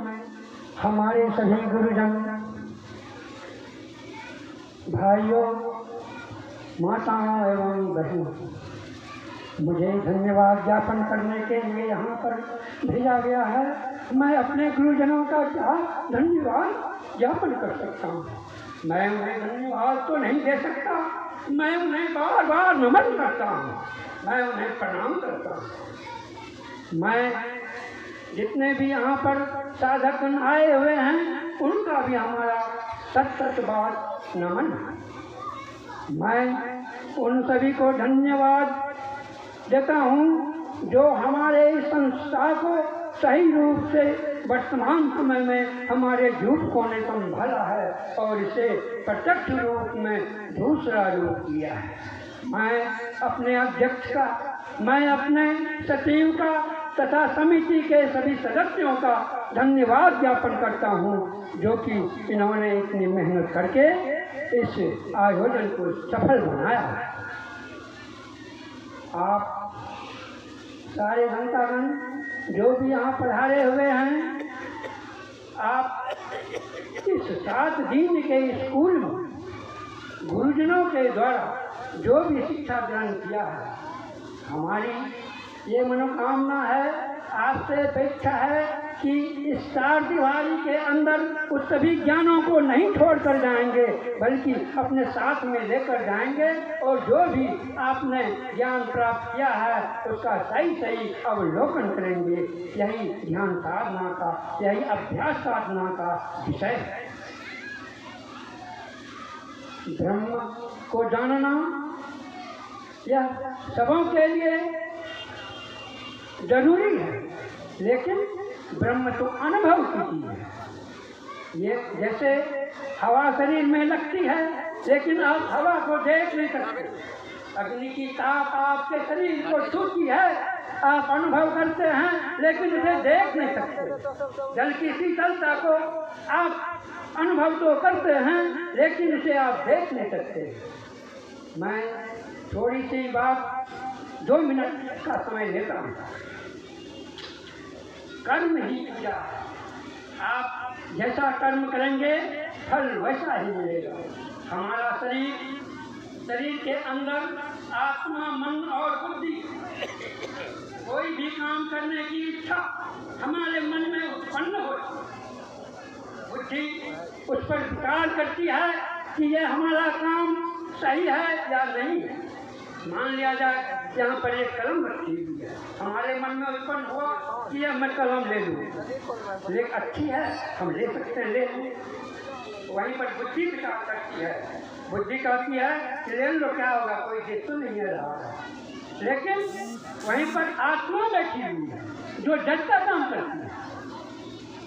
हमारे सभी गुरुजन, भाइयों, माताओं एवं बहनों, मुझे धन्यवाद ज्ञापन करने के लिए यहाँ पर भेजा गया है। मैं अपने गुरुजनों का क्या धन्यवाद ज्ञापन कर सकता हूँ। मैं उन्हें धन्यवाद तो नहीं दे सकता, मैं उन्हें बार बार नमन करता हूँ, मैं उन्हें प्रणाम करता हूँ। मैं जितने भी यहाँ पर साधक आए हुए हैं उनका भी हमारा सत बार नमन है। मैं उन सभी को धन्यवाद देता हूँ जो हमारे इस संस्था को सही रूप से वर्तमान समय में हमारे युवकों ने संभाला है और इसे प्रत्यक्ष रूप में दूसरा रूप दिया है। मैं अपने अध्यक्ष का, मैं अपने सचिव का तथा समिति के सभी सदस्यों का धन्यवाद ज्ञापन करता हूँ जो कि इन्होंने इतनी मेहनत करके इस आयोजन को सफल बनाया है। आप सारे जनतागण जो भी यहाँ पधारे हुए हैं, आप इस 7 दिन के स्कूल में गुरुजनों के द्वारा जो भी शिक्षा ग्रहण किया है, हमारी ये मनोकामना है, आपसे अपेक्षा है कि इस 4 दीवारी के अंदर उस सभी ज्ञानों को नहीं छोड़ कर जाएंगे, बल्कि अपने साथ में लेकर जाएंगे और जो भी आपने ज्ञान प्राप्त किया है उसका सही सही अवलोकन करेंगे। यही ध्यान साधना का, यही अभ्यास साधना का विषय है। ब्रह्म को जानना यह सबों के लिए जरूरी है, लेकिन ब्रह्म तो अनुभव की चीज है। ये जैसे हवा शरीर में लगती है, लेकिन आप हवा को देख नहीं सकते। अग्नि की ताप आपके शरीर को छूती है, आप अनुभव करते हैं, लेकिन उसे देख नहीं सकते। जल की शीतलता को आप अनुभव तो करते हैं, लेकिन उसे आप देख नहीं सकते। मैं थोड़ी सी बात 2 मिनट का समय लेता हूँ। कर्म ही किया, आप जैसा कर्म करेंगे फल वैसा ही मिलेगा। हमारा शरीर के अंदर आत्मा, मन और बुद्धि, कोई भी काम करने की इच्छा हमारे मन में उत्पन्न हो, बुद्धि उस पर विचार करती है कि यह हमारा काम सही है या नहीं है। मान लिया जाए यहाँ पर एक कलम रखी हुई है, हमारे मन में उत्पन्न हुआ कि यह मैं कलम ले लूँ, लेकिन अच्छी है, हम ले सकते हैं, ले लूँ। वहीं पर बुद्धि विचार करती है, बुद्धि कहती है कि ले लो, क्या होगा, कोई देख तो नहीं रहा है। लेकिन वहीं पर आत्मा बैठी हुई है जो जज का काम करती है,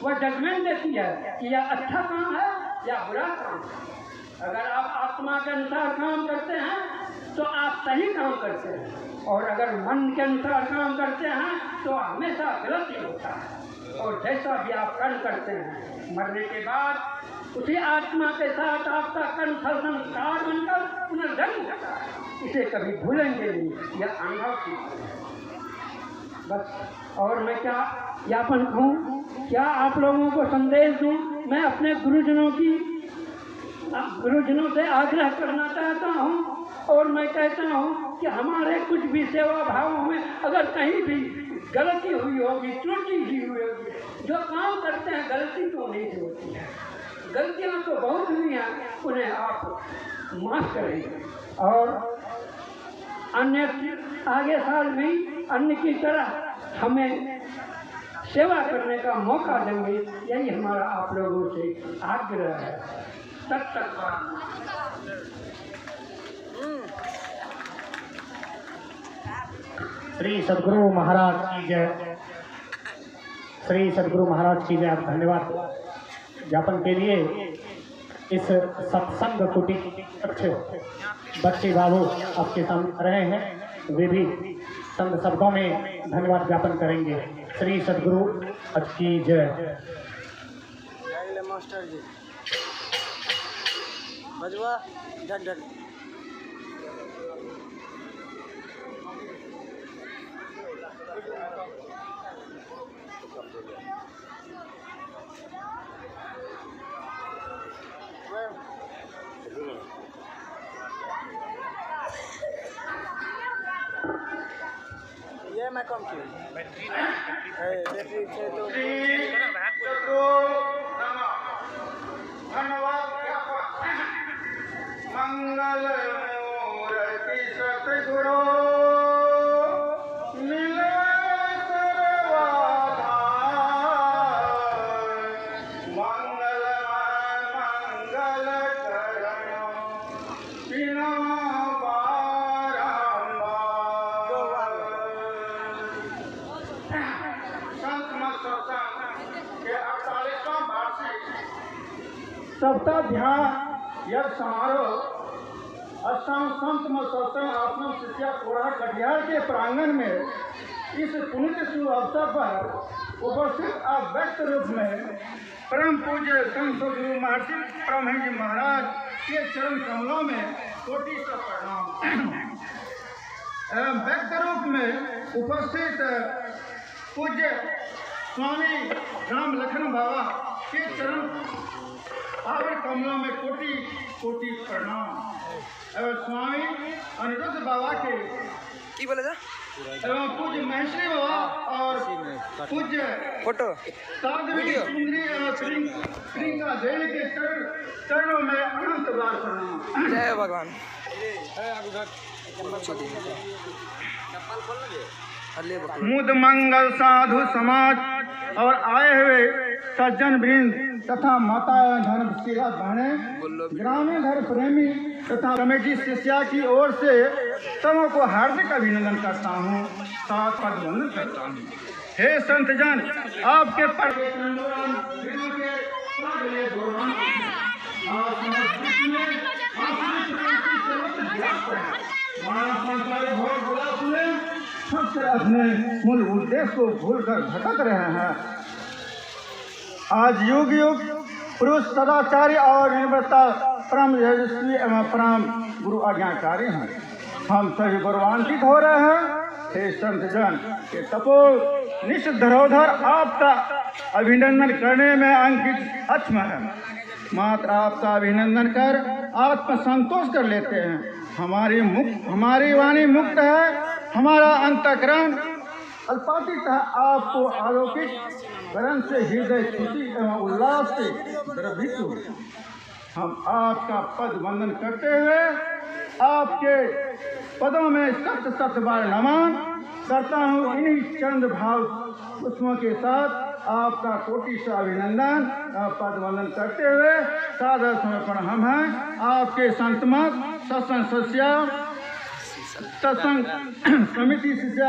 वह जजमेंट देती है कि यह अच्छा काम है या बुरा काम है। अगर आप आत्मा के अनुसार काम करते हैं तो आप सही काम करते हैं, और अगर मन के अनुसार काम करते हैं तो हमेशा गलत ही होता है। और जैसा भी आप कर्म करते हैं, मरने के बाद उसी आत्मा के साथ आपका कर्म फल संस्कार बनकर पुनर्जन्म होता है। इसे कभी भूलेंगे नहीं, यह अनुभव की बस। और मैं क्या ज्ञापन कहूँ, क्या आप लोगों को संदेश दूँ? मैं अपने गुरुजनों से आग्रह करना चाहता हूँ, और मैं कहता हूँ कि हमारे कुछ भी सेवा भावों में अगर कहीं भी गलती हुई होगी, त्रुटि हुई होगी, जो काम करते हैं गलती तो नहीं होती है, गलतियाँ तो बहुत हुई हैं, उन्हें आप माफ करेंगे। और अन्य आगे साल भी अन्य की तरह हमें सेवा करने का मौका देंगे, यही हमारा आप लोगों से आग्रह है। तब तक श्री सद्गुरु महाराज की जय, श्री सद्गुरु महाराज की जय। आप धन्यवाद ज्ञापन के लिए इस सत्संग कुटी अच्छे बच्चे बाबू आपके सामने रहे हैं, वे भी चंद शब्दों में धन्यवाद ज्ञापन करेंगे। श्री सद्गुरु की जय। मास्टर जी बजवा ढक ढक ये मैं कम की बैटरी से तो मंगल मूर्ति सतगुरु मिले सर्वदा, मंगल मंगल करण बिना बारंबार। संत मत के 48वां वार्षिक सप्ताध्याय यज्ञ समारोह अष्टांग संत सत्संग आश्रम शिष्या कोड़ा कटिहार के प्रांगण में इस पुण्य शुभ अवसर पर उपस्थित आप व्यक्त रूप में परम पूज्य संत गुरु महर्षि परमहंस जी महाराज के चरण कमलों में कोटि सा प्रणाम। व्यक्त रूप में उपस्थित पूज्य स्वामी राम लखन बाबा के चरण पावन कमलों में कोटि कोटि प्रणाम। एवं स्वामी अनिरुद्ध बाबा के की बोले जा एवं पूज्य महेश्वरी बाबा और पूज्य फोटो साध्वी सुंदरी एवं प्रियंका देवी के चरणों में अनंत बार प्रणाम। जय भगवान। मुद मंगल साधु समाज और आए हुए सज्जन वृंद तथा माता धर्म शिला बहने, ग्रामीण धर्म प्रेमी तथा कमेटी शिष्या की ओर से सबों को हार्दिक अभिनंदन करता हूँ, साथ पदवंदन करता हूँ। हे संतजन, आपके अपने मूल उद्देश्य को भूलकर भटक रहे हैं। आज युग युग पुरुष सदाचारी और निर्भरता परम यशस्वी एवं परम गुरु आज्ञाकारी हैं। हम सभी गौरवान्वित हो रहे हैं। हे संत जन, ये तपो निश्चित धरोधर आपका अभिनंदन करने में अंकित अक्षम है। मात्र आपका अभिनंदन कर आत्म संतोष कर लेते हैं। हमारी वाणी मुक्त है, हमारा अंतःकरण अल्पातीत है। आपको अलौकिक करण से हृदय खुशी एवं उल्लास से द्रवित हो। हम आपका पद वंदन करते हुए आपके पदों में सत्य सत्य बार नमन करता हूँ। इन्हीं चंद भाव पुष्पों के साथ आपका कोटि से अभिनंदन पद वंदन करते हुए सादर समर्पण हम हैं आपके संतमत सत्संग सत्संग समिति शिष्य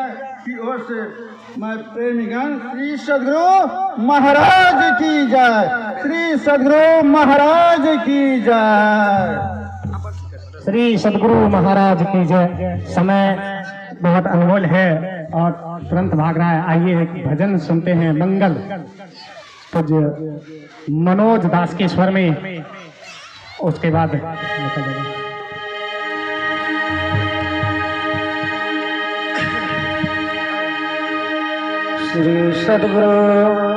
की ओर से। मैं प्रेमीगण श्री सद्गुरु महाराज की जय, श्री सद्गुरु महाराज की जय, श्री सद्गुरु महाराज की जय। समय बहुत अनमोल है और तुरंत भाग रहा है। आइए एक भजन सुनते हैं, मंगल पूज्य मनोज दास के स्वर में, उसके बाद श्री सद्गुरु